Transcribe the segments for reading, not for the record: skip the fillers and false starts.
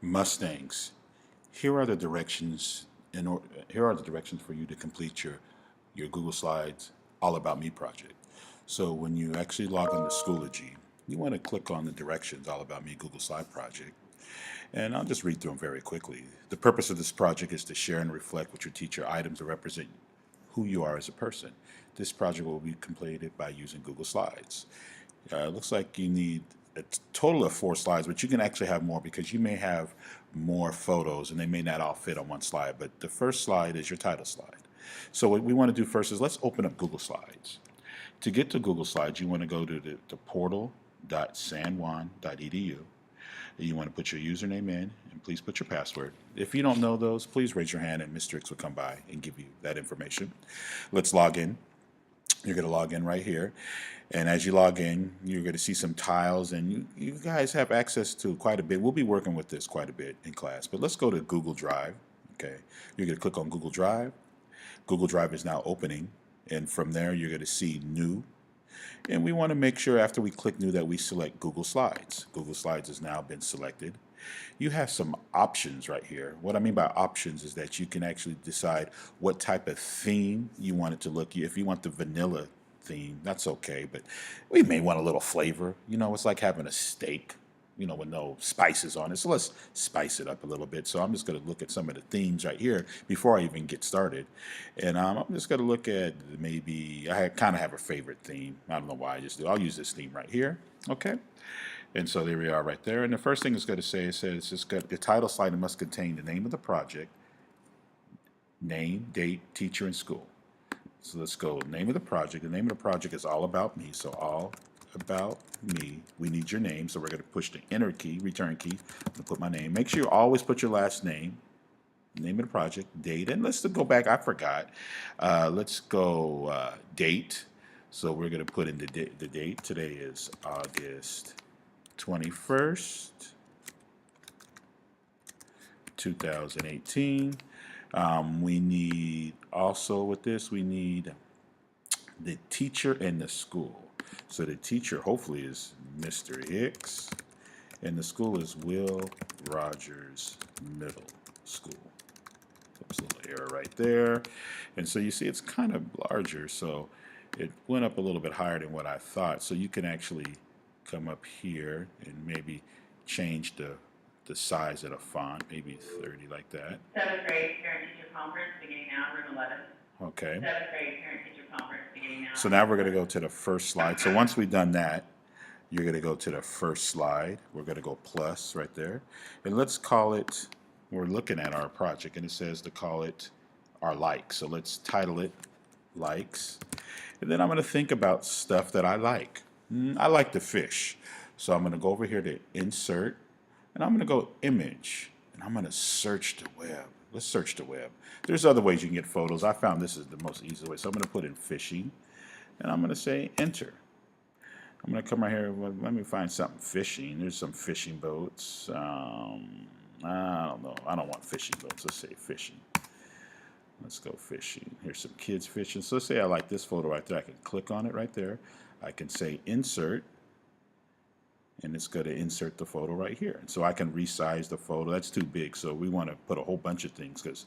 Mustangs. Here are the directions here are the directions for you to complete your Google Slides All About Me project. So when you actually log on to Schoology, you want to click on the directions All About Me Google Slide project. And I'll just read through them very quickly. The purpose of this project is to share and reflect with your teacher items that represent who you are as a person. This project will be completed by using Google Slides. It looks like you need a total of 4 slides, but you can actually have more because you may have more photos and they may not all fit on one slide. But the first slide is your title slide. So what we want to do first is let's open up Google Slides. To get to Google Slides, you want to go to the portal.sanjuan.edu. You want to put your username in and please put your password. If you don't know those, please raise your hand and Mr. X will come by and give you that information. Let's log in. You're going to log in right here. And as you log in, you're going to see some tiles, and you guys have access to quite a bit. We'll be working with this quite a bit in class. But let's go to Google Drive. Okay, you're going to click on Google Drive. Google Drive is now opening. And from there, you're going to see New. And we want to make sure after we click New that we select Google Slides. Google Slides has now been selected. You have some options right here. What I mean by options is that you can actually decide what type of theme you want it to look. If you want the vanilla theme, that's okay, but we may want a little flavor. You know, it's like having a steak, you know, with no spices on it. So let's spice it up a little bit. So I'm just going to look at some of the themes right here before I even get started. And I'm just going to look at maybe, I kind of have a favorite theme. I don't know why I just do. I'll use this theme right here. Okay. And so there we are right there. And the first thing it's going to say, it says it's got the title slide must contain the name of the project, name, date, teacher, and school. So let's go name of the project. The name of the project is All About Me. So All About Me. We need your name. So we're going to push the enter key, return key, and put my name. Make sure you always put your last name, name of the project, date. And let's go back. I forgot. Let's go date. So we're going to put in the date. Today is August 21st, 2018. We need also with this, we need the teacher and the school. So the teacher hopefully is Mr. Hicks, and the school is Will Rogers Middle School. There's a little error right there. And so you see it's kind of larger, so it went up a little bit higher than what I thought. So you can actually come up here and maybe change the size of the font, maybe 30 like that. 7th grade parent-teacher conference beginning now, room 11. Okay. 7th grade parent-teacher conference beginning now. So now we're going to go to the first slide. So once we've done that, you're going to go to the first slide. We're going to go plus right there. And let's call it, we're looking at our project, and it says to call it our likes. So let's title it likes. And then I'm going to think about stuff that I like. I like the fish. So I'm going to go over here to insert, and I'm going to go image, and I'm going to search the web. Let's search the web. There's other ways you can get photos. I found this is the most easy way. So I'm going to put in fishing, and I'm going to say enter. I'm going to come right here. Let me find something fishing. There's some fishing boats. I don't know. I don't want fishing boats. Let's say fishing. Let's go fishing. Here's some kids fishing. So let's say I like this photo right there. I can click on it right there. I can say insert, and it's going to insert the photo right here. And so I can resize the photo. That's too big, so we want to put a whole bunch of things because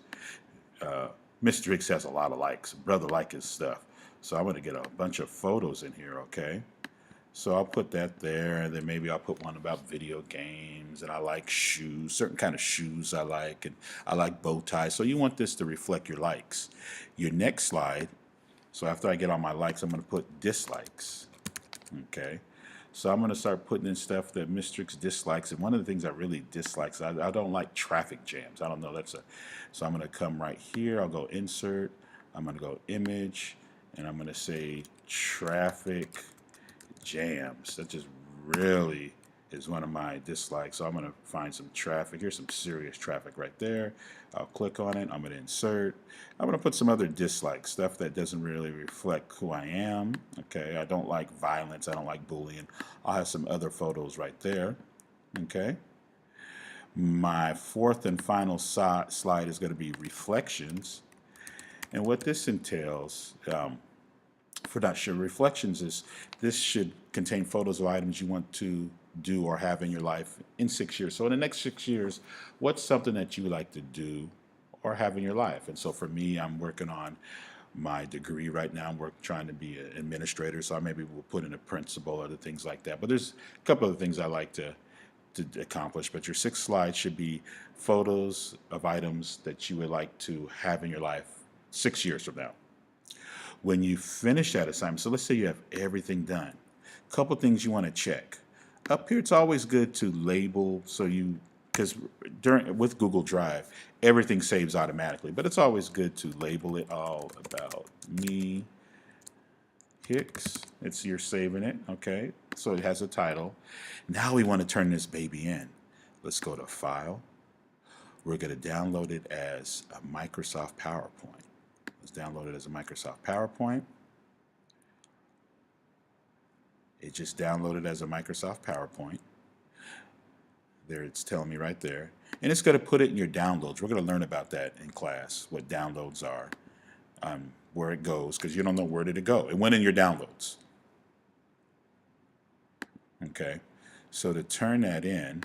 Mr. Hicks has a lot of likes. Brother like his stuff. So I'm going to get a bunch of photos in here, okay? So I'll put that there, and then maybe I'll put one about video games, and I like shoes, certain kind of shoes I like, and I like bow ties. So you want this to reflect your likes. Your next slide, so after I get all my likes, I'm going to put dislikes, okay? So I'm going to start putting in stuff that Mr. X dislikes, and one of the things I really dislike, I don't like traffic jams. I don't know, so I'm going to come right here, I'll go insert, I'm going to go image, and I'm going to say traffic jams. That just really is one of my dislikes. So I'm going to find some traffic. Here's some serious traffic right there. I'll click on it. I'm going to insert. I'm going to put some other dislikes, stuff that doesn't really reflect who I am. Okay, I don't like violence. I don't like bullying. I'll have some other photos right there. Okay. My fourth and final slide is going to be reflections. And what this entails, for not sure, reflections is this should contain photos of items you want to do or have in your life in 6 years. So in the next 6 years, what's something that you would like to do or have in your life? And so for me, I'm working on my degree right now. I'm trying to be an administrator, so I maybe will put in a principal or the things like that. But there's a couple of things I like to accomplish. But your sixth slide should be photos of items that you would like to have in your life 6 years from now. When you finish that assignment, so let's say you have everything done, a couple things you want to check. Up here, it's always good to label, so you, because with Google Drive, everything saves automatically, but it's always good to label it all about me, Hicks. You're saving it, okay? So it has a title. Now we want to turn this baby in. Let's go to File. We're going to download it as a Microsoft PowerPoint. Let's download it as a Microsoft PowerPoint. It just downloaded as a Microsoft PowerPoint. There, it's telling me right there. And it's going to put it in your downloads. We're going to learn about that in class, what downloads are, where it goes, because you don't know where did it go. It went in your downloads. Okay, so to turn that in,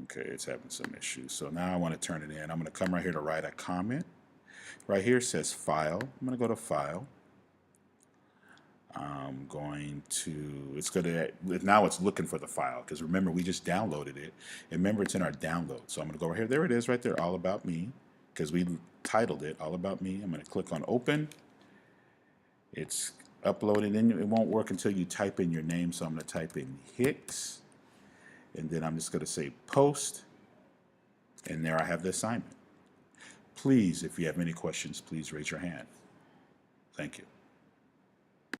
okay, it's having some issues. So now I want to turn it in. I'm going to come right here to write a comment. Right here it says File. I'm going to go to File. I'm going to, it's going to, now it's looking for the file, because remember, we just downloaded it. And remember, it's in our download. So I'm going to go right here. There it is right there, All About Me, because we titled it All About Me. I'm going to click on Open. It's uploaded in. It won't work until you type in your name. So I'm going to type in Hicks. And then I'm just going to say Post. And there I have the assignment. Please, if you have any questions, please raise your hand. Thank you.